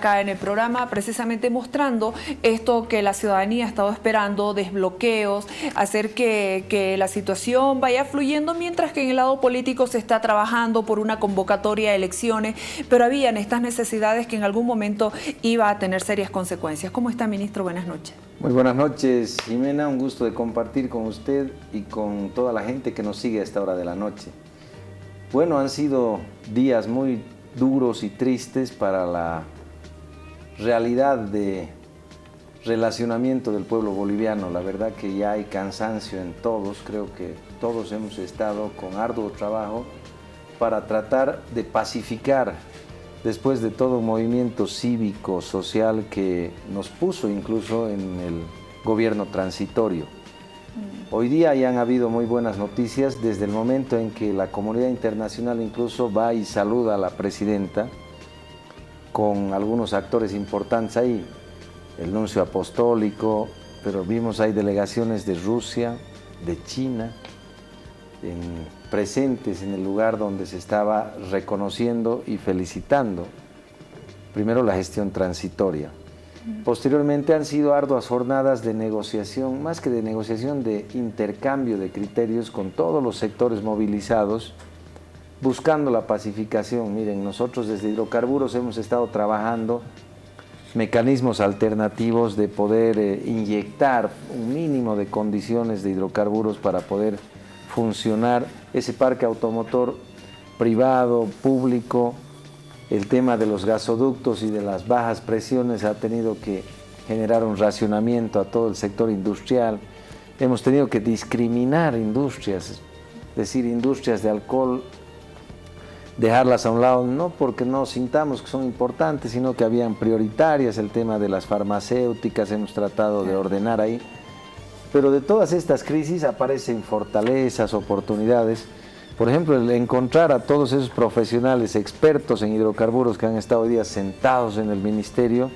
acá en el programa, precisamente mostrando esto que la ciudadanía ha estado esperando, desbloqueos, hacer que la situación vaya fluyendo, mientras que en el lado político se está trabajando por una convocatoria de elecciones, pero habían estas necesidades que en algún momento iba a tener serias consecuencias. ¿Cómo está, ministro? Buenas noches. Muy buenas noches, Jimena. Un gusto de compartir con usted y con toda la gente que nos sigue a esta hora de la noche. Bueno, han sido días muy duros y tristes para la realidad de relacionamiento del pueblo boliviano. La verdad que ya hay cansancio en todos. Creo que todos hemos estado con arduo trabajo para tratar de pacificar después de todo un movimiento cívico, social que nos puso incluso en el gobierno transitorio. Hoy día ya han habido muy buenas noticias desde el momento en que la comunidad internacional incluso va y saluda a la presidenta con algunos actores importantes ahí, el nuncio apostólico, pero vimos ahí delegaciones de Rusia, de China, presentes en el lugar donde se estaba reconociendo y felicitando primero la gestión transitoria. Posteriormente han sido arduas jornadas de negociación, más que de negociación, de intercambio de criterios con todos los sectores movilizados, buscando la pacificación. Miren, nosotros desde Hidrocarburos hemos estado trabajando mecanismos alternativos de poder inyectar un mínimo de condiciones de hidrocarburos para poder funcionar ese parque automotor privado, público. El tema de los gasoductos y de las bajas presiones ha tenido que generar un racionamiento a todo el sector industrial. Hemos tenido que discriminar industrias, es decir, industrias de alcohol, dejarlas a un lado, no porque no sintamos que son importantes, sino que habían prioritarias. El tema de las farmacéuticas hemos tratado de ordenar ahí. Pero de todas estas crisis aparecen fortalezas, oportunidades. Por ejemplo, el encontrar a todos esos profesionales expertos en hidrocarburos que han estado hoy día sentados en el ministerio,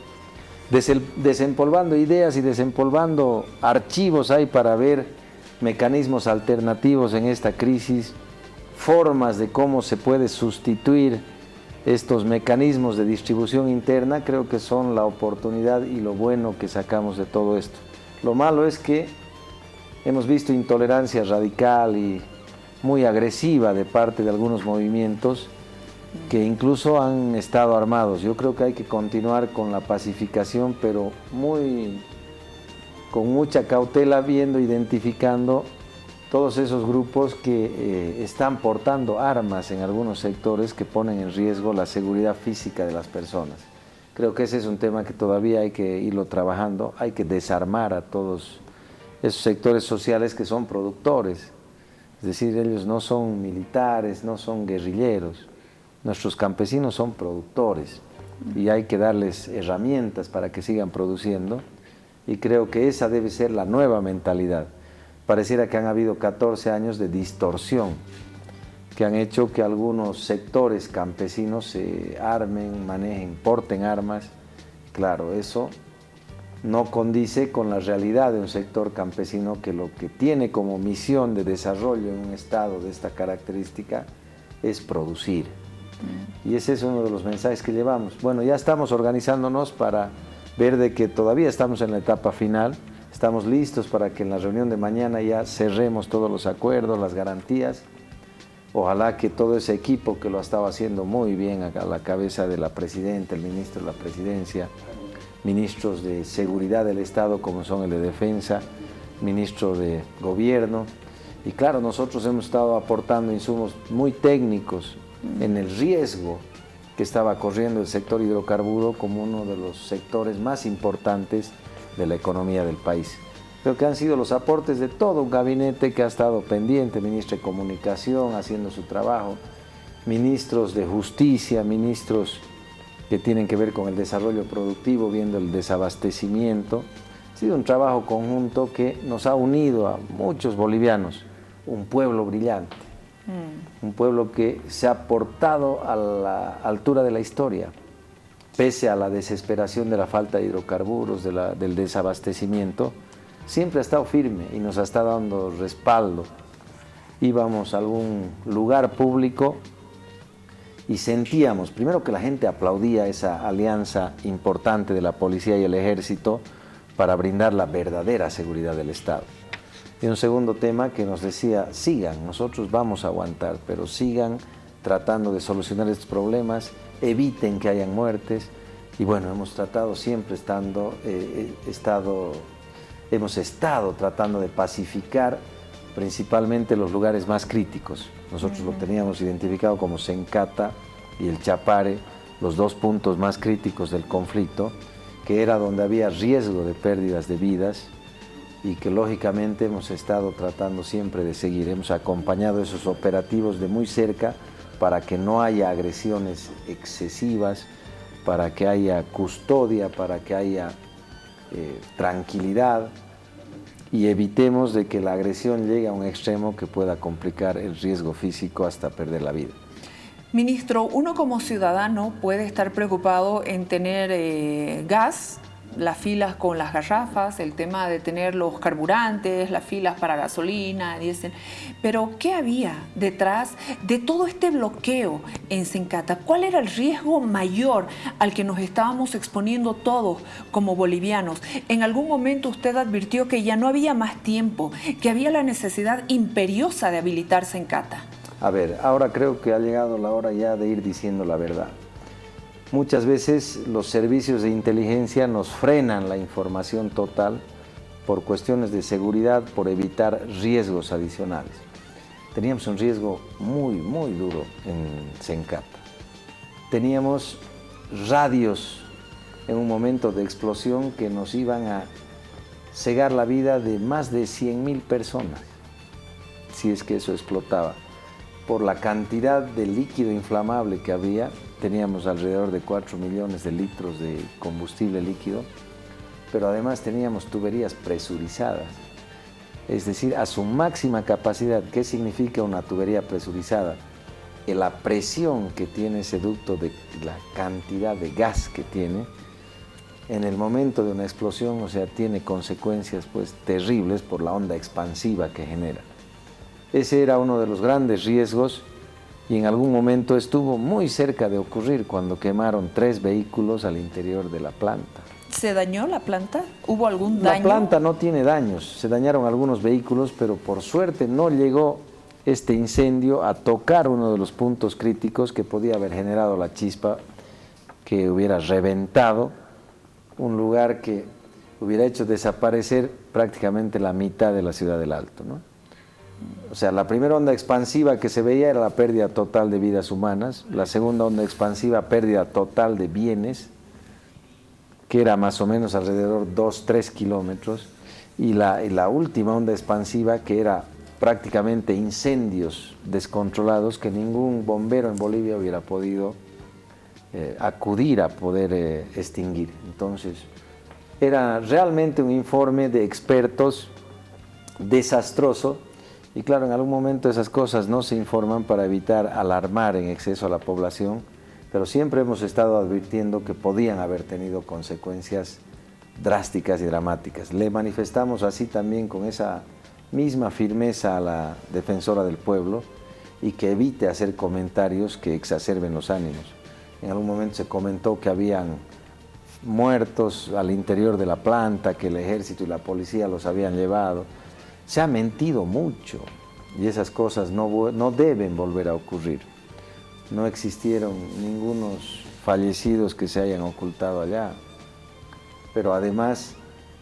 desempolvando ideas y desempolvando archivos ahí para ver mecanismos alternativos en esta crisis, formas de cómo se puede sustituir estos mecanismos de distribución interna. Creo que son la oportunidad y lo bueno que sacamos de todo esto. Lo malo es que hemos visto intolerancia radical y muy agresiva de parte de algunos movimientos que incluso han estado armados. Yo creo que hay que continuar con la pacificación, pero con mucha cautela, viendo, identificando todos esos grupos que están portando armas en algunos sectores que ponen en riesgo la seguridad física de las personas. Creo que ese es un tema que todavía hay que irlo trabajando. Hay que desarmar a todos esos sectores sociales que son productores. Es decir, ellos no son militares, no son guerrilleros. Nuestros campesinos son productores y hay que darles herramientas para que sigan produciendo, y creo que esa debe ser la nueva mentalidad. Pareciera que han habido 14 años de distorsión que han hecho que algunos sectores campesinos se armen, manejen, porten armas. Claro, eso no condice con la realidad de un sector campesino que lo que tiene como misión de desarrollo en un estado de esta característica es producir. Y ese es uno de los mensajes que llevamos. Bueno, ya estamos organizándonos para ver de que todavía estamos en la etapa final. Estamos listos para que en la reunión de mañana ya cerremos todos los acuerdos, las garantías. Ojalá que todo ese equipo que lo ha estado haciendo muy bien a la cabeza de la presidenta, el ministro de la presidencia, ministros de seguridad del Estado como son el de defensa, ministro de gobierno, y claro, nosotros hemos estado aportando insumos muy técnicos en el riesgo que estaba corriendo el sector hidrocarburo como uno de los sectores más importantes de la economía del país. Creo que han sido los aportes de todo un gabinete que ha estado pendiente, ministro de Comunicación haciendo su trabajo, ministros de Justicia, ministros que tienen que ver con el desarrollo productivo, viendo el desabastecimiento. Ha sido un trabajo conjunto que nos ha unido a muchos bolivianos, un pueblo brillante, un pueblo que se ha portado a la altura de la historia, pese a la desesperación de la falta de hidrocarburos, del desabastecimiento, siempre ha estado firme y nos ha estado dando respaldo. Íbamos a algún lugar público y sentíamos, primero, que la gente aplaudía esa alianza importante de la policía y el ejército para brindar la verdadera seguridad del Estado. Y un segundo tema que nos decía, sigan, nosotros vamos a aguantar, pero sigan tratando de solucionar estos problemas, eviten que hayan muertes. Y bueno, hemos tratado siempre hemos estado tratando de pacificar principalmente los lugares más críticos. Nosotros lo teníamos identificado como Sencata y el Chapare, los dos puntos más críticos del conflicto, que era donde había riesgo de pérdidas de vidas y que lógicamente hemos estado tratando siempre de seguir. Hemos acompañado esos operativos de muy cerca para que no haya agresiones excesivas, para que haya custodia, para que haya tranquilidad y evitemos de que la agresión llegue a un extremo que pueda complicar el riesgo físico hasta perder la vida. Ministro, uno como ciudadano puede estar preocupado en tener gas, las filas con las garrafas, el tema de tener los carburantes, las filas para gasolina, diésel. Pero, ¿qué había detrás de todo este bloqueo en Sencata? ¿Cuál era el riesgo mayor al que nos estábamos exponiendo todos como bolivianos? En algún momento usted advirtió que ya no había más tiempo, que había la necesidad imperiosa de habilitar Sencata. A ver, ahora creo que ha llegado la hora ya de ir diciendo la verdad. Muchas veces los servicios de inteligencia nos frenan la información total por cuestiones de seguridad, por evitar riesgos adicionales. Teníamos un riesgo muy duro en Sencata. Teníamos radios en un momento de explosión que nos iban a cegar la vida de más de 100.000 personas, si es que eso explotaba. Por la cantidad de líquido inflamable que había, teníamos alrededor de 4 millones de litros de combustible líquido, pero además teníamos tuberías presurizadas, es decir, a su máxima capacidad. ¿Qué significa una tubería presurizada? La presión que tiene ese ducto, de la cantidad de gas que tiene, en el momento de una explosión, o sea, tiene consecuencias pues terribles por la onda expansiva que genera. Ese era uno de los grandes riesgos y en algún momento estuvo muy cerca de ocurrir cuando quemaron 3 vehículos al interior de la planta. ¿Se dañó la planta? ¿Hubo algún daño? La planta no tiene daños, se dañaron algunos vehículos, pero por suerte no llegó este incendio a tocar uno de los puntos críticos que podía haber generado la chispa, que hubiera reventado un lugar que hubiera hecho desaparecer prácticamente la mitad de la ciudad del Alto, ¿no? O sea, la primera onda expansiva que se veía era la pérdida total de vidas humanas, la segunda onda expansiva, pérdida total de bienes, que era más o menos alrededor de 2-3 kilómetros, y la última onda expansiva, que era prácticamente incendios descontrolados que ningún bombero en Bolivia hubiera podido acudir a poder extinguir. Entonces, era realmente un informe de expertos desastroso. Y claro, en algún momento esas cosas no se informan para evitar alarmar en exceso a la población, pero siempre hemos estado advirtiendo que podían haber tenido consecuencias drásticas y dramáticas. Le manifestamos así también con esa misma firmeza a la defensora del pueblo y que evite hacer comentarios que exacerben los ánimos. En algún momento se comentó que habían muertos al interior de la planta, que el ejército y la policía los habían llevado. Se ha mentido mucho y esas cosas no deben volver a ocurrir. No existieron ningunos fallecidos que se hayan ocultado allá. Pero además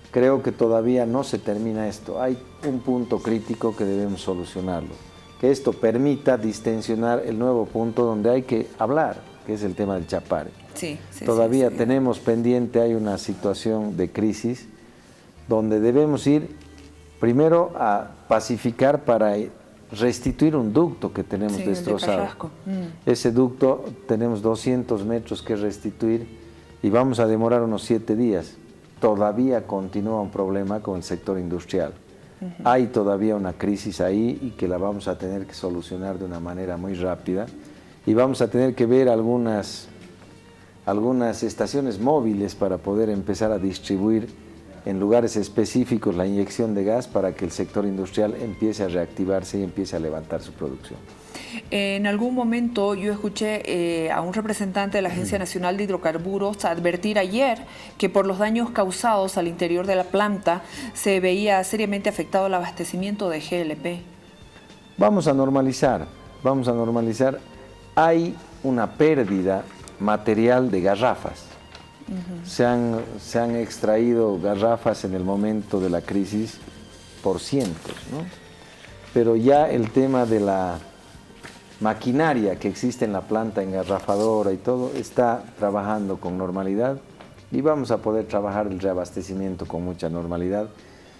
creo que todavía no se termina esto. Hay un punto crítico que debemos solucionarlo. Que esto permita distensionar el nuevo punto donde hay que hablar, que es el tema del Chapare. Sí, todavía tenemos pendiente, hay una situación de crisis donde debemos ir primero a pacificar para restituir un ducto que tenemos destrozado. Ese ducto tenemos 200 metros que restituir y vamos a demorar unos 7 días. Todavía continúa un problema con el sector industrial. Hay todavía una crisis ahí y que la vamos a tener que solucionar de una manera muy rápida y vamos a tener que ver algunas estaciones móviles para poder empezar a distribuir en lugares específicos la inyección de gas para que el sector industrial empiece a reactivarse y empiece a levantar su producción. En algún momento yo escuché a un representante de la Agencia Nacional de Hidrocarburos advertir ayer que por los daños causados al interior de la planta se veía seriamente afectado el abastecimiento de GLP. Vamos a normalizar. Hay una pérdida material de garrafas. Se han extraído garrafas en el momento de la crisis por cientos, ¿no? Pero ya el tema de la maquinaria que existe en la planta engarrafadora y todo está trabajando con normalidad y vamos a poder trabajar el reabastecimiento con mucha normalidad.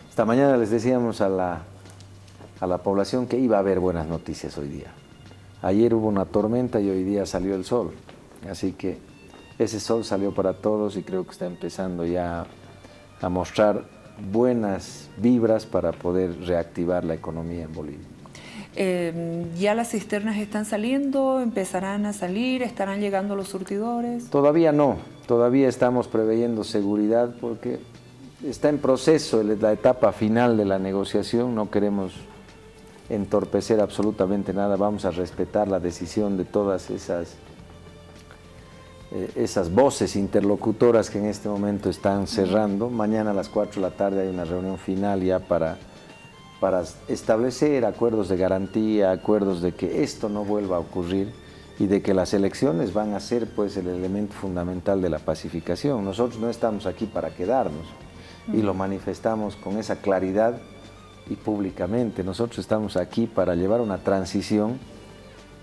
Esta mañana les decíamos a la población que iba a haber buenas noticias hoy día. Ayer hubo una tormenta y hoy día salió el sol, así que ese sol salió para todos y creo que está empezando ya a mostrar buenas vibras para poder reactivar la economía en Bolivia. ¿Ya las cisternas están saliendo? ¿Empezarán a salir? ¿Estarán llegando los surtidores? Todavía no, todavía estamos preveyendo seguridad porque está en proceso la etapa final de la negociación, no queremos entorpecer absolutamente nada, vamos a respetar la decisión de todas esas voces interlocutoras que en este momento están cerrando. Mañana a las 4 de la tarde hay una reunión final ya para establecer acuerdos de garantía, acuerdos de que esto no vuelva a ocurrir y de que las elecciones van a ser pues el elemento fundamental de la pacificación. Nosotros no estamos aquí para quedarnos y lo manifestamos con esa claridad y públicamente. Nosotros estamos aquí para llevar una transición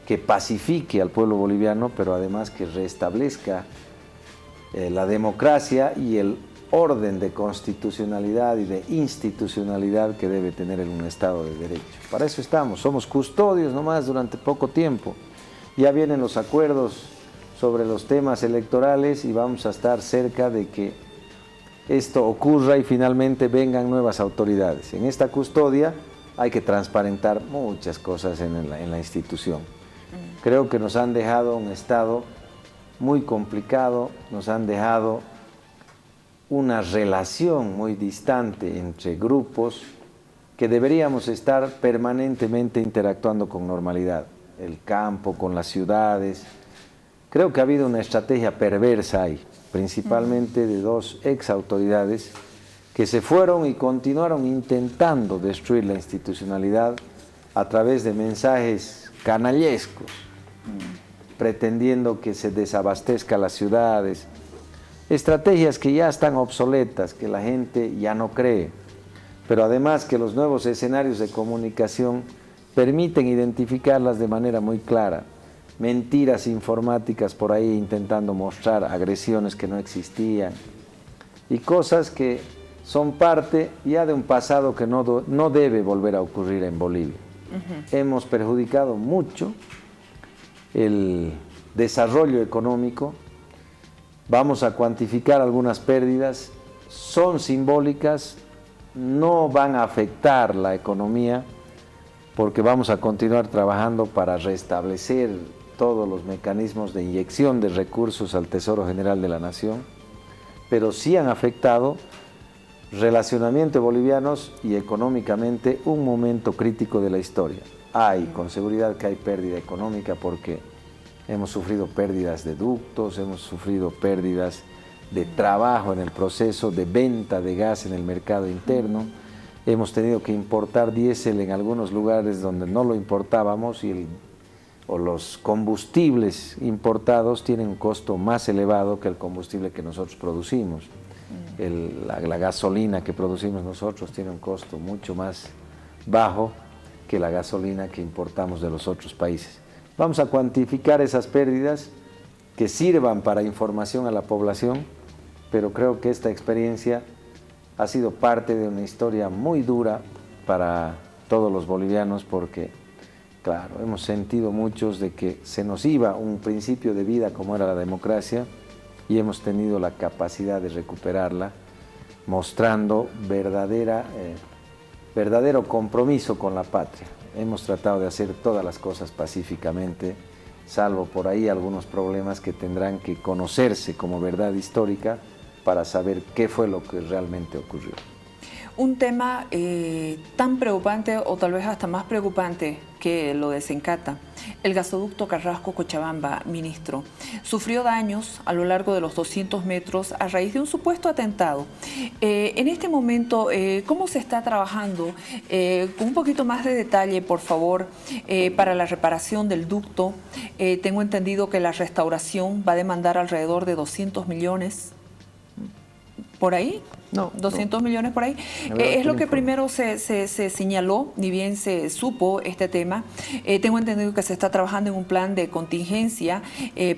que pacifique al pueblo boliviano, pero además que restablezca la democracia y el orden de constitucionalidad y de institucionalidad que debe tener en un Estado de Derecho. Para eso estamos, somos custodios nomás durante poco tiempo. Ya vienen los acuerdos sobre los temas electorales y vamos a estar cerca de que esto ocurra y finalmente vengan nuevas autoridades. En esta custodia hay que transparentar muchas cosas en la institución. Creo que nos han dejado un Estado muy complicado, nos han dejado una relación muy distante entre grupos que deberíamos estar permanentemente interactuando con normalidad. El campo, con las ciudades. Creo que ha habido una estrategia perversa ahí, principalmente de dos ex autoridades que se fueron y continuaron intentando destruir la institucionalidad a través de mensajes canallescos, pretendiendo que se desabastezca las ciudades, estrategias que ya están obsoletas, que la gente ya no cree, pero además que los nuevos escenarios de comunicación permiten identificarlas de manera muy clara. Mentiras informáticas por ahí intentando mostrar agresiones que no existían y cosas que son parte ya de un pasado que no debe volver a ocurrir en Bolivia. Hemos perjudicado mucho el desarrollo económico, vamos a cuantificar algunas pérdidas, son simbólicas, no van a afectar la economía porque vamos a continuar trabajando para restablecer todos los mecanismos de inyección de recursos al Tesoro General de la Nación, pero sí han afectado relacionamiento de bolivianos y económicamente un momento crítico de la historia. Hay, con seguridad que hay pérdida económica porque hemos sufrido pérdidas de ductos, hemos sufrido pérdidas de trabajo en el proceso de venta de gas en el mercado interno, hemos tenido que importar diésel en algunos lugares donde no lo importábamos o los combustibles importados tienen un costo más elevado que el combustible que nosotros producimos. La gasolina que producimos nosotros tiene un costo mucho más bajo que la gasolina que importamos de los otros países. Vamos a cuantificar esas pérdidas que sirvan para información a la población, pero creo que esta experiencia ha sido parte de una historia muy dura para todos los bolivianos porque, claro, hemos sentido muchos de que se nos iba un principio de vida como era la democracia y hemos tenido la capacidad de recuperarla mostrando verdadero compromiso con la patria. Hemos tratado de hacer todas las cosas pacíficamente, salvo por ahí algunos problemas que tendrán que conocerse como verdad histórica para saber qué fue lo que realmente ocurrió. Un tema tan preocupante o tal vez hasta más preocupante que lo de Sencata, el gasoducto Carrasco-Cochabamba, ministro, sufrió daños a lo largo de los 200 metros a raíz de un supuesto atentado. En este momento, ¿cómo se está trabajando? Con un poquito más de detalle, por favor, para la reparación del ducto. Tengo entendido que la restauración va a demandar alrededor de 200 millones. ¿Por ahí? No. 200 millones por ahí. Es lo que primero se señaló, ni bien se supo este tema. Tengo entendido que se está trabajando en un plan de contingencia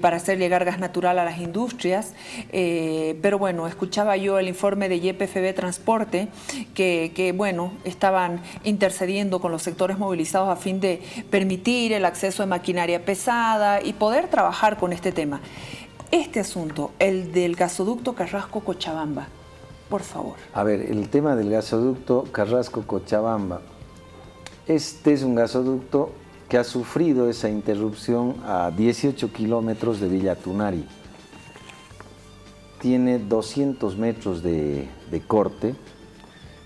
para hacer llegar gas natural a las industrias. Pero bueno, escuchaba yo el informe de YPFB Transporte que bueno, estaban intercediendo con los sectores movilizados a fin de permitir el acceso de maquinaria pesada y poder trabajar con este tema. Este asunto, el del gasoducto Carrasco-Cochabamba, por favor. A ver, el tema del gasoducto Carrasco-Cochabamba. Este es un gasoducto que ha sufrido esa interrupción a 18 kilómetros de Villa Tunari. Tiene 200 metros de corte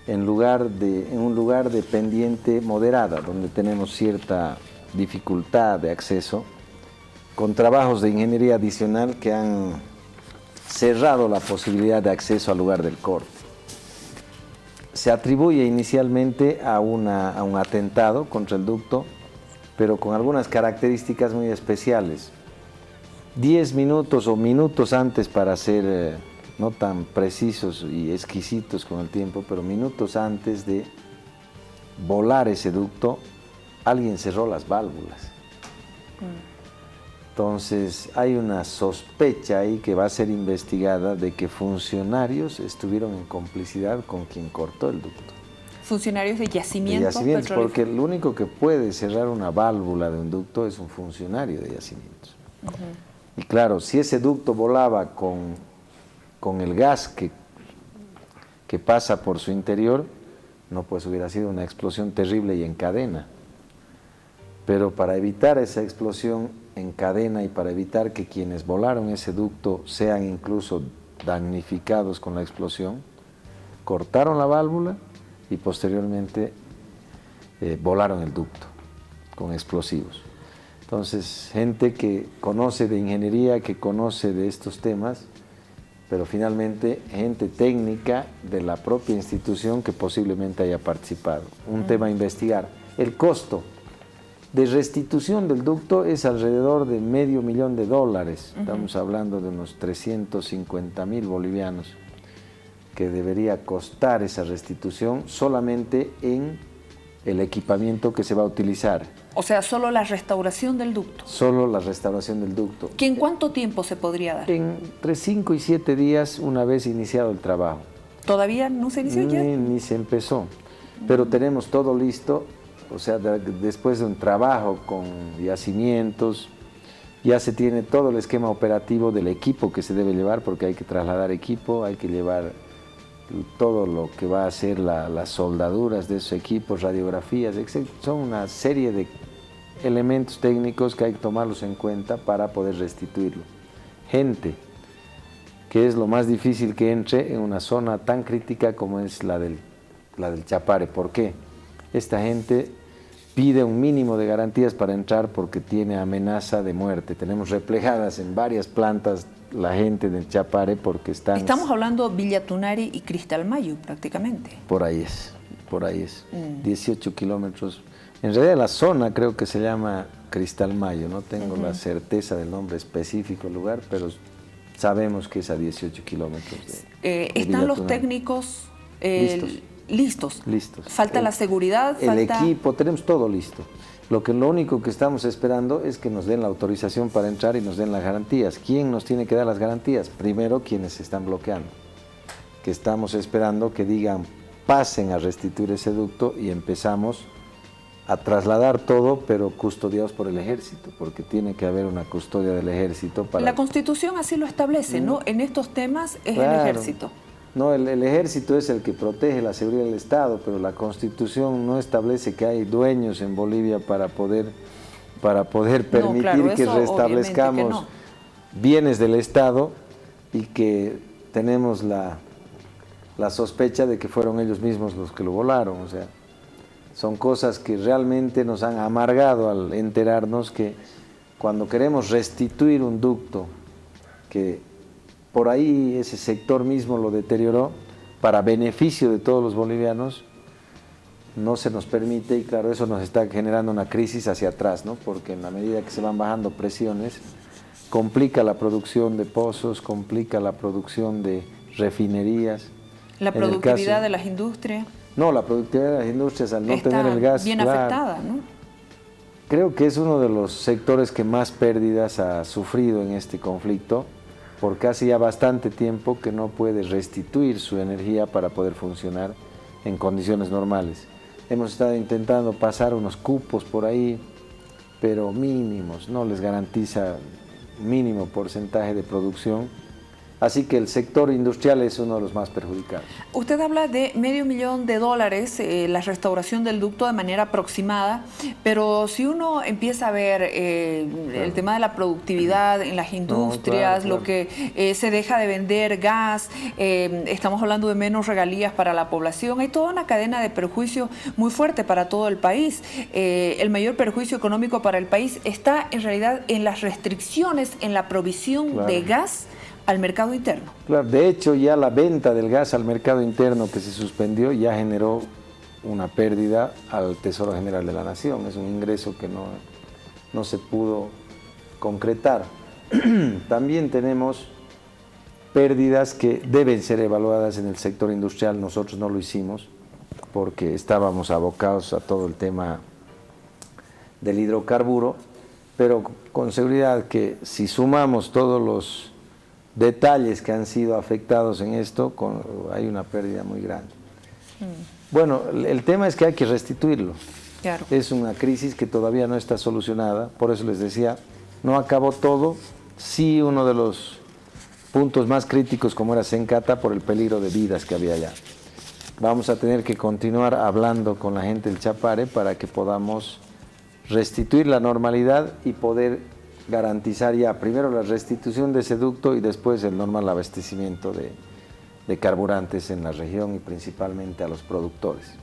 en un lugar de pendiente moderada, donde tenemos cierta dificultad de acceso, con trabajos de ingeniería adicional que han cerrado la posibilidad de acceso al lugar del corte. Se atribuye inicialmente a un atentado contra el ducto, pero con algunas características muy especiales. 10 minutos o minutos antes, para ser no tan precisos y exquisitos con el tiempo, pero minutos antes de volar ese ducto, alguien cerró las válvulas. Entonces hay una sospecha ahí que va a ser investigada de que funcionarios estuvieron en complicidad con quien cortó el ducto. Funcionarios de yacimientos, porque el único que puede cerrar una válvula de un ducto es un funcionario de yacimientos. Y claro, si ese ducto volaba con el gas que pasa por su interior, no, pues hubiera sido una explosión terrible y en cadena. Pero para evitar esa explosión en cadena y para evitar que quienes volaron ese ducto sean incluso damnificados con la explosión, cortaron la válvula y posteriormente volaron el ducto con explosivos. Entonces, gente que conoce de ingeniería, que conoce de estos temas, pero finalmente gente técnica de la propia institución que posiblemente haya participado. Un tema a investigar. El costo de restitución del ducto es alrededor de $500,000. Estamos hablando de unos 350.000 bolivianos que debería costar esa restitución solamente en el equipamiento que se va a utilizar. O sea, solo la restauración del ducto. Solo la restauración del ducto. ¿En cuánto tiempo se podría dar? Entre 5 y 7 días una vez iniciado el trabajo. ¿Todavía no se inició ya? Ni se empezó, pero tenemos todo listo. O sea, después de un trabajo con yacimientos, ya se tiene todo el esquema operativo del equipo que se debe llevar, porque hay que trasladar equipo, hay que llevar todo lo que va a ser las soldaduras de esos equipos, radiografías, etc. Son una serie de elementos técnicos que hay que tomarlos en cuenta para poder restituirlo. Gente, que es lo más difícil que entre en una zona tan crítica como es la del Chapare. ¿Por qué? Esta gente pide un mínimo de garantías para entrar porque tiene amenaza de muerte. Tenemos reflejadas en varias plantas la gente del Chapare porque están... Estamos hablando Villa Tunari y Cristalmayo prácticamente. Por ahí es. 18 kilómetros. En realidad la zona creo que se llama Cristalmayo, no tengo la certeza del nombre específico del lugar, pero sabemos que es a 18 kilómetros de ¿Están los técnicos listos? Listos. ¿Falta la seguridad? El equipo, tenemos todo listo. Lo único que estamos esperando es que nos den la autorización para entrar y nos den las garantías. ¿Quién nos tiene que dar las garantías? Primero, quienes se están bloqueando. Que estamos esperando que digan, pasen a restituir ese ducto y empezamos a trasladar todo, pero custodiados por el ejército, porque tiene que haber una custodia del ejército para... La Constitución así lo establece, ¿no? En estos temas es el ejército. No, el ejército es el que protege la seguridad del Estado, pero la Constitución no establece que hay dueños en Bolivia para poder permitir que restablezcamos bienes del Estado y que tenemos la sospecha de que fueron ellos mismos los que lo volaron. O sea, son cosas que realmente nos han amargado al enterarnos que cuando queremos restituir un ducto, que por ahí ese sector mismo lo deterioró, para beneficio de todos los bolivianos, no se nos permite, y claro, eso nos está generando una crisis hacia atrás, ¿no? Porque en la medida que se van bajando presiones, complica la producción de pozos, complica la producción de refinerías. La productividad de las industrias. No, la productividad de las industrias al no tener el gas. Bien afectada, ¿no? Creo que es uno de los sectores que más pérdidas ha sufrido en este conflicto, porque hace ya bastante tiempo que no puede restituir su energía para poder funcionar en condiciones normales. Hemos estado intentando pasar unos cupos por ahí, pero mínimos, no les garantiza mínimo porcentaje de producción. Así que el sector industrial es uno de los más perjudicados. Usted habla de $500,000, la restauración del ducto de manera aproximada, pero si uno empieza a ver el tema de la productividad en las industrias, lo que se deja de vender gas, estamos hablando de menos regalías para la población, hay toda una cadena de perjuicio muy fuerte para todo el país. El mayor perjuicio económico para el país está en realidad en las restricciones en la provisión de gas al mercado interno. Claro, de hecho ya la venta del gas al mercado interno que se suspendió ya generó una pérdida al Tesoro General de la Nación. Es un ingreso que no se pudo concretar. También tenemos pérdidas que deben ser evaluadas en el sector industrial. Nosotros no lo hicimos porque estábamos abocados a todo el tema del hidrocarburo, pero con seguridad que si sumamos todos los detalles que han sido afectados en esto, hay una pérdida muy grande. Bueno, el tema es que hay que restituirlo. Claro. Es una crisis que todavía no está solucionada, por eso les decía, no acabó todo, sí uno de los puntos más críticos como era Sencata por el peligro de vidas que había allá. Vamos a tener que continuar hablando con la gente del Chapare para que podamos restituir la normalidad y poder garantizar ya primero la restitución de ese ducto y después el normal abastecimiento de carburantes en la región y principalmente a los productores.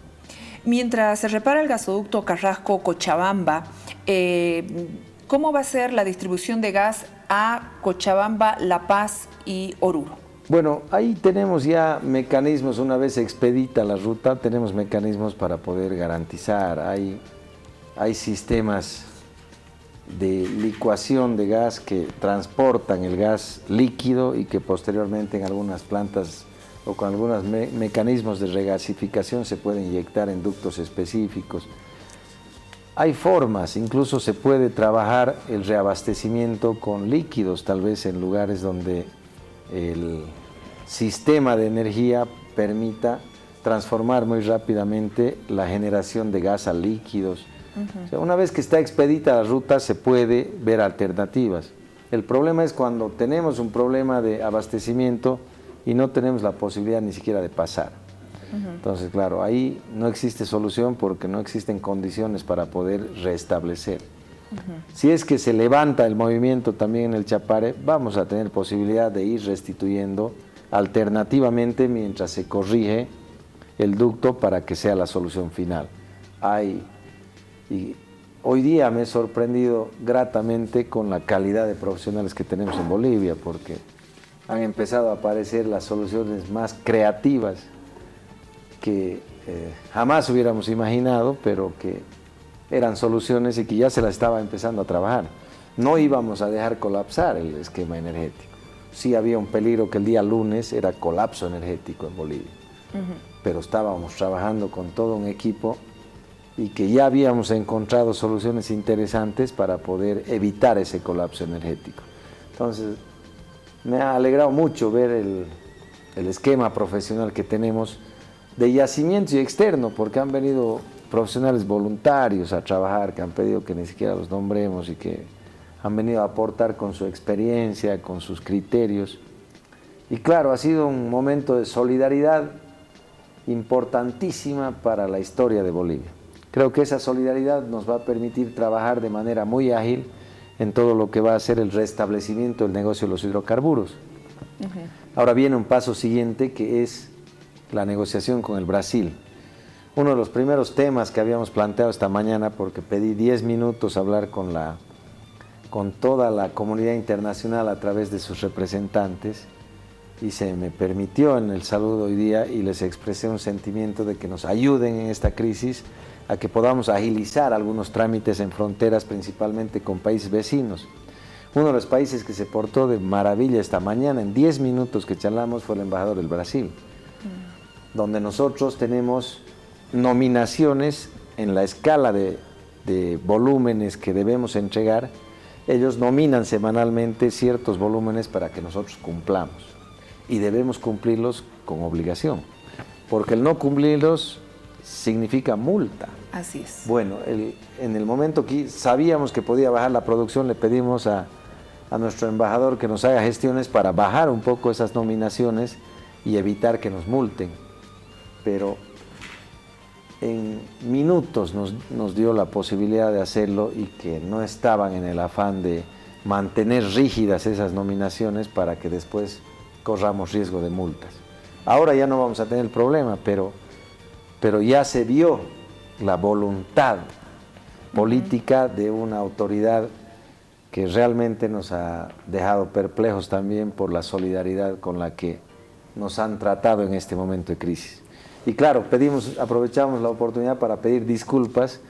Mientras se repara el gasoducto Carrasco-Cochabamba, ¿cómo va a ser la distribución de gas a Cochabamba, La Paz y Oruro? Bueno, ahí tenemos ya mecanismos, una vez expedita la ruta, tenemos mecanismos para poder garantizar, hay sistemas de licuación de gas que transportan el gas líquido y que posteriormente en algunas plantas o con algunos mecanismos de regasificación se puede inyectar en ductos específicos. Hay formas, incluso se puede trabajar el reabastecimiento con líquidos, tal vez en lugares donde el sistema de energía permita transformar muy rápidamente la generación de gas a líquidos. O sea, una vez que está expedita la ruta se puede ver alternativas. El problema es cuando tenemos un problema de abastecimiento y no tenemos la posibilidad ni siquiera de pasar. Entonces, claro, ahí no existe solución porque no existen condiciones para poder restablecer. Si es que se levanta el movimiento también en el Chapare, vamos a tener posibilidad de ir restituyendo alternativamente mientras se corrige el ducto para que sea la solución final. Y hoy día me he sorprendido gratamente con la calidad de profesionales que tenemos en Bolivia, porque han empezado a aparecer las soluciones más creativas que jamás hubiéramos imaginado, pero que eran soluciones y que ya se las estaba empezando a trabajar. No íbamos a dejar colapsar el esquema energético. Sí había un peligro que el día lunes era colapso energético en Bolivia, pero estábamos trabajando con todo un equipo y que ya habíamos encontrado soluciones interesantes para poder evitar ese colapso energético. Entonces, me ha alegrado mucho ver el esquema profesional que tenemos de yacimiento y externo, porque han venido profesionales voluntarios a trabajar, que han pedido que ni siquiera los nombremos y que han venido a aportar con su experiencia, con sus criterios. Y claro, ha sido un momento de solidaridad importantísima para la historia de Bolivia. Creo que esa solidaridad nos va a permitir trabajar de manera muy ágil en todo lo que va a ser el restablecimiento del negocio de los hidrocarburos. Ahora viene un paso siguiente, que es la negociación con el Brasil. Uno de los primeros temas que habíamos planteado esta mañana, porque pedí 10 minutos hablar con toda la comunidad internacional a través de sus representantes, y se me permitió en el saludo hoy día, y les expresé un sentimiento de que nos ayuden en esta crisis a que podamos agilizar algunos trámites en fronteras, principalmente con países vecinos. Uno de los países que se portó de maravilla esta mañana, en 10 minutos que charlamos, fue el embajador del Brasil, donde nosotros tenemos nominaciones en la escala de volúmenes que debemos entregar. Ellos nominan semanalmente ciertos volúmenes para que nosotros cumplamos, y debemos cumplirlos con obligación, porque el no cumplirlos significa multa. Así es. Bueno, en el momento que sabíamos que podía bajar la producción, le pedimos a nuestro embajador que nos haga gestiones para bajar un poco esas nominaciones y evitar que nos multen. Pero en minutos nos dio la posibilidad de hacerlo, y que no estaban en el afán de mantener rígidas esas nominaciones para que después corramos riesgo de multas. Ahora ya no vamos a tener el problema, pero ya se vio la voluntad política de una autoridad que realmente nos ha dejado perplejos también por la solidaridad con la que nos han tratado en este momento de crisis. Y claro, aprovechamos la oportunidad para pedir disculpas,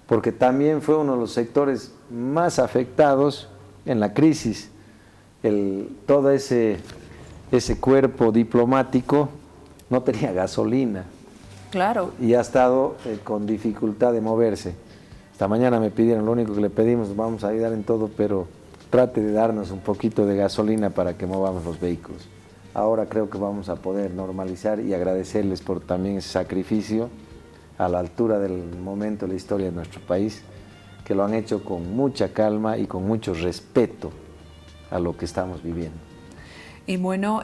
porque también fue uno de los sectores más afectados en la crisis. Todo ese cuerpo diplomático no tenía gasolina. Claro. Y ha estado con dificultad de moverse. Esta mañana me pidieron, lo único que le pedimos, vamos a ayudar en todo, pero trate de darnos un poquito de gasolina para que movamos los vehículos. Ahora creo que vamos a poder normalizar, y agradecerles por también ese sacrificio a la altura del momento de la historia de nuestro país, que lo han hecho con mucha calma y con mucho respeto a lo que estamos viviendo. Y bueno,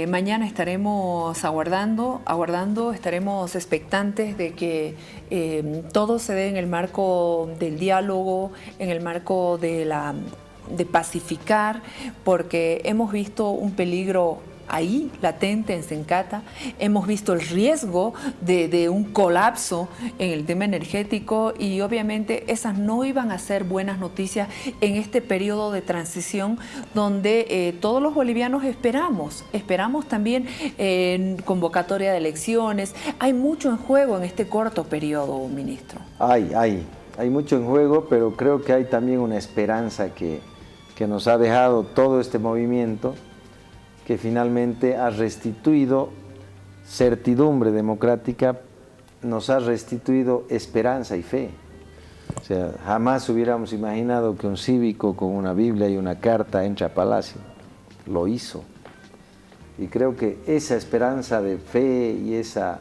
mañana estaremos aguardando, estaremos expectantes de que todo se dé en el marco del diálogo, en el marco de pacificar, porque hemos visto un peligro ahí, latente en Sencata. Hemos visto el riesgo de un colapso en el tema energético, y obviamente esas no iban a ser buenas noticias en este periodo de transición donde todos los bolivianos esperamos también convocatoria de elecciones. Hay mucho en juego en este corto periodo, ministro. Hay mucho en juego, pero creo que hay también una esperanza que nos ha dejado todo este movimiento, que finalmente ha restituido certidumbre democrática, nos ha restituido esperanza y fe. O sea, jamás hubiéramos imaginado que un cívico con una Biblia y una carta entre a Palacio. Lo hizo. Y creo que esa esperanza de fe y esa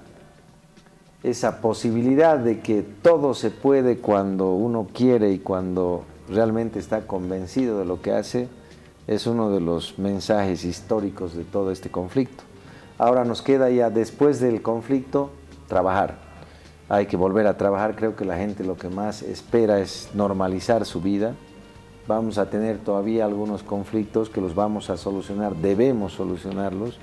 posibilidad de que todo se puede cuando uno quiere y cuando realmente está convencido de lo que hace, es uno de los mensajes históricos de todo este conflicto. Ahora nos queda ya, después del conflicto, trabajar. Hay que volver a trabajar. Creo que la gente lo que más espera es normalizar su vida. Vamos a tener todavía algunos conflictos que los vamos a solucionar, debemos solucionarlos,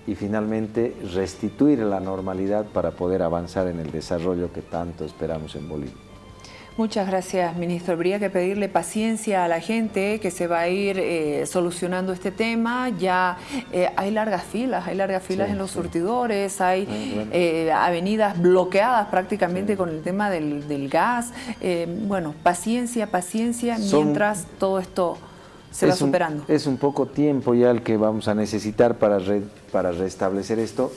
y finalmente restituir la normalidad para poder avanzar en el desarrollo que tanto esperamos en Bolivia. Muchas gracias, ministro. Habría que pedirle paciencia a la gente, que se va a ir solucionando este tema. Ya hay largas filas sí, en los surtidores, hay avenidas bloqueadas prácticamente con el tema del gas. Bueno, paciencia, mientras todo esto se va superando. Es un poco tiempo ya el que vamos a necesitar para restablecer esto.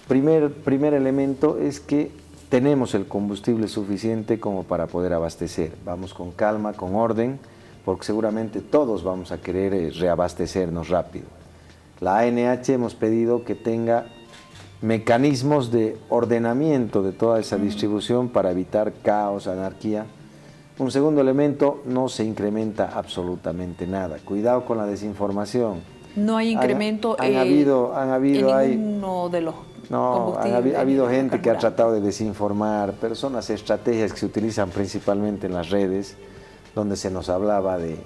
Primer elemento es que tenemos el combustible suficiente como para poder abastecer. Vamos con calma, con orden, porque seguramente todos vamos a querer reabastecernos rápido. La ANH hemos pedido que tenga mecanismos de ordenamiento de toda esa distribución para evitar caos, anarquía. Un segundo elemento, no se incrementa absolutamente nada. Cuidado con la desinformación. No hay incremento en ninguno de los No, ha habido gente que ha tratado de desinformar, pero son las estrategias que se utilizan principalmente en las redes, donde se nos hablaba de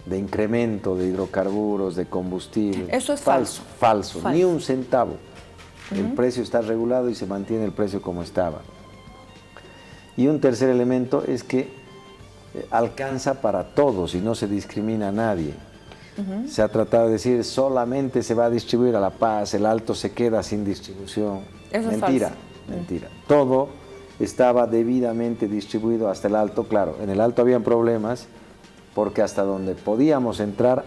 de incremento de hidrocarburos, de combustible. Eso es falso. Falso, ni un centavo. El precio está regulado y se mantiene el precio como estaba. Y un tercer elemento es que alcanza para todos y no se discrimina a nadie. Se ha tratado de decir solamente se va a distribuir a La Paz, el Alto se queda sin distribución. Eso mentira, es falso. Mentira. Todo estaba debidamente distribuido hasta el Alto. Claro, en el Alto habían problemas porque hasta donde podíamos entrar,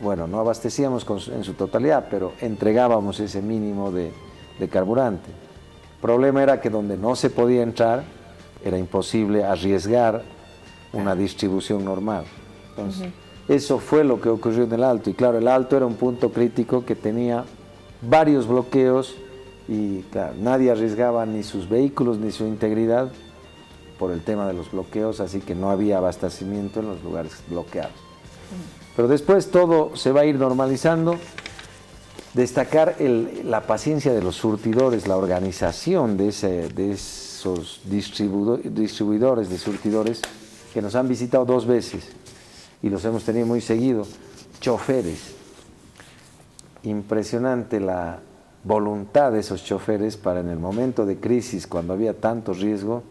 no abastecíamos en su totalidad, pero entregábamos ese mínimo de carburante. El problema era que donde no se podía entrar, era imposible arriesgar una distribución normal. Entonces, eso fue lo que ocurrió en el Alto. Y claro, el Alto era un punto crítico que tenía varios bloqueos y claro, nadie arriesgaba ni sus vehículos ni su integridad por el tema de los bloqueos, así que no había abastecimiento en los lugares bloqueados. Pero después todo se va a ir normalizando. Destacar la paciencia de los surtidores, la organización de esos distribuidores de surtidores que nos han visitado 2 veces y los hemos tenido muy seguido. Choferes. Impresionante la voluntad de esos choferes para en el momento de crisis, cuando había tanto riesgo,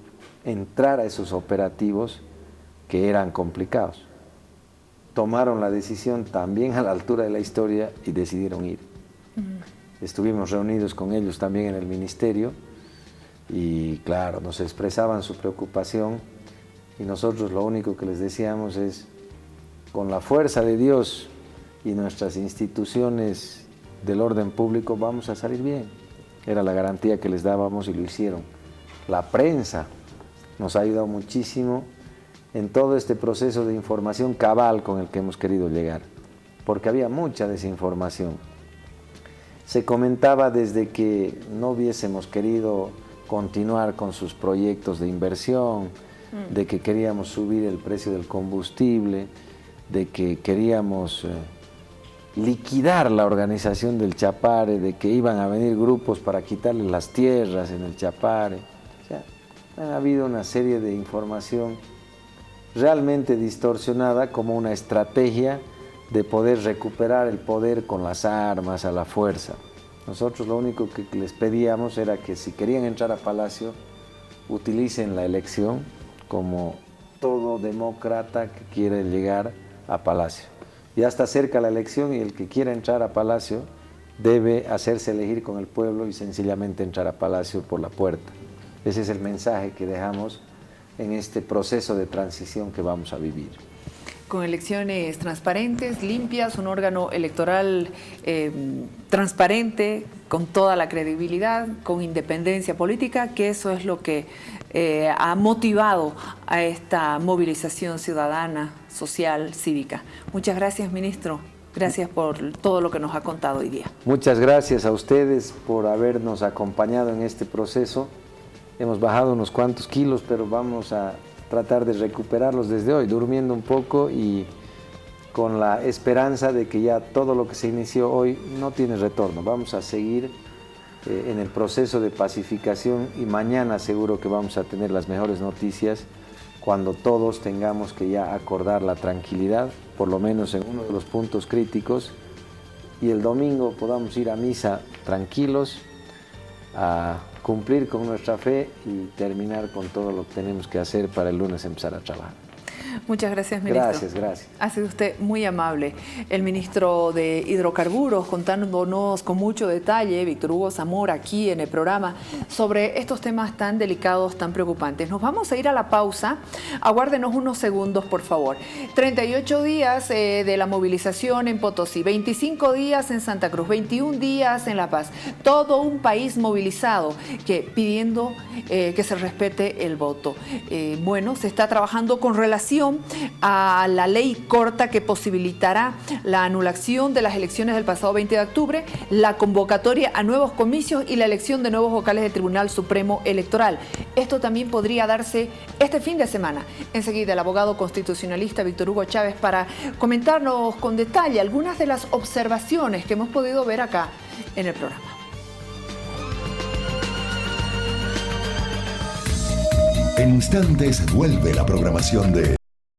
entrar a esos operativos que eran complicados. Tomaron la decisión también a la altura de la historia y decidieron ir. Estuvimos reunidos con ellos también en el ministerio y claro, nos expresaban su preocupación y nosotros lo único que les decíamos es: con la fuerza de Dios y nuestras instituciones del orden público vamos a salir bien. Era la garantía que les dábamos y lo hicieron. La prensa nos ha ayudado muchísimo en todo este proceso de información cabal con el que hemos querido llegar, porque había mucha desinformación. Se comentaba desde que no hubiésemos querido continuar con sus proyectos de inversión, de que queríamos subir el precio del combustible, de que queríamos liquidar la organización del Chapare, de que iban a venir grupos para quitarle las tierras en el Chapare. O sea, ha habido una serie de información realmente distorsionada como una estrategia de poder recuperar el poder con las armas, a la fuerza. Nosotros lo único que les pedíamos era que si querían entrar a Palacio, utilicen la elección como todo demócrata que quiere llegar a Palacio. Ya está cerca la elección y el que quiera entrar a Palacio debe hacerse elegir con el pueblo y sencillamente entrar a Palacio por la puerta. Ese es el mensaje que dejamos en este proceso de transición que vamos a vivir. Con elecciones transparentes, limpias, un órgano electoral transparente, con toda la credibilidad, con independencia política, que eso es lo que ha motivado a esta movilización ciudadana, social, cívica. Muchas gracias, ministro. Gracias por todo lo que nos ha contado hoy día. Muchas gracias a ustedes por habernos acompañado en este proceso. Hemos bajado unos cuantos kilos, pero vamos a tratar de recuperarlos desde hoy, durmiendo un poco y con la esperanza de que ya todo lo que se inició hoy no tiene retorno. Vamos a seguir en el proceso de pacificación y mañana seguro que vamos a tener las mejores noticias cuando todos tengamos que ya acordar la tranquilidad, por lo menos en uno de los puntos críticos, y el domingo podamos ir a misa tranquilos, a cumplir con nuestra fe y terminar con todo lo que tenemos que hacer para el lunes empezar a trabajar. Muchas gracias, ministro. Gracias. Ha sido usted muy amable. El ministro de Hidrocarburos contándonos con mucho detalle, Víctor Hugo Zamora, aquí en el programa, sobre estos temas tan delicados, tan preocupantes. Nos vamos a ir a la pausa. Aguárdenos unos segundos, por favor. 38 días de la movilización en Potosí, 25 días en Santa Cruz, 21 días en La Paz. Todo un país movilizado pidiendo que se respete el voto. Bueno, se está trabajando con relación a la ley corta que posibilitará la anulación de las elecciones del pasado 20 de octubre, la convocatoria a nuevos comicios y la elección de nuevos vocales del Tribunal Supremo Electoral. Esto también podría darse este fin de semana. Enseguida el abogado constitucionalista Víctor Hugo Chávez para comentarnos con detalle algunas de las observaciones que hemos podido ver acá en el programa. En instantes vuelve la programación de